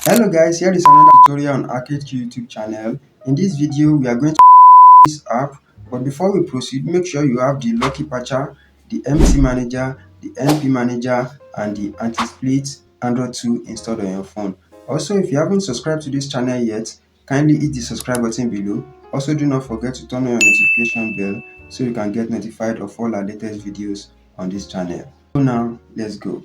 Hello guys, here is another tutorial on ArcadeQ YouTube channel. In this video, we are going to use this app, but before we proceed, make sure you have the Lucky Patcher, the MC Manager, the NP Manager, and the Anti-Split Android 2 installed on your phone. Also, if you haven't subscribed to this channel yet, kindly hit the subscribe button below. Also, do not forget to turn on your notification bell so you can get notified of all our latest videos on this channel. So now, let's go.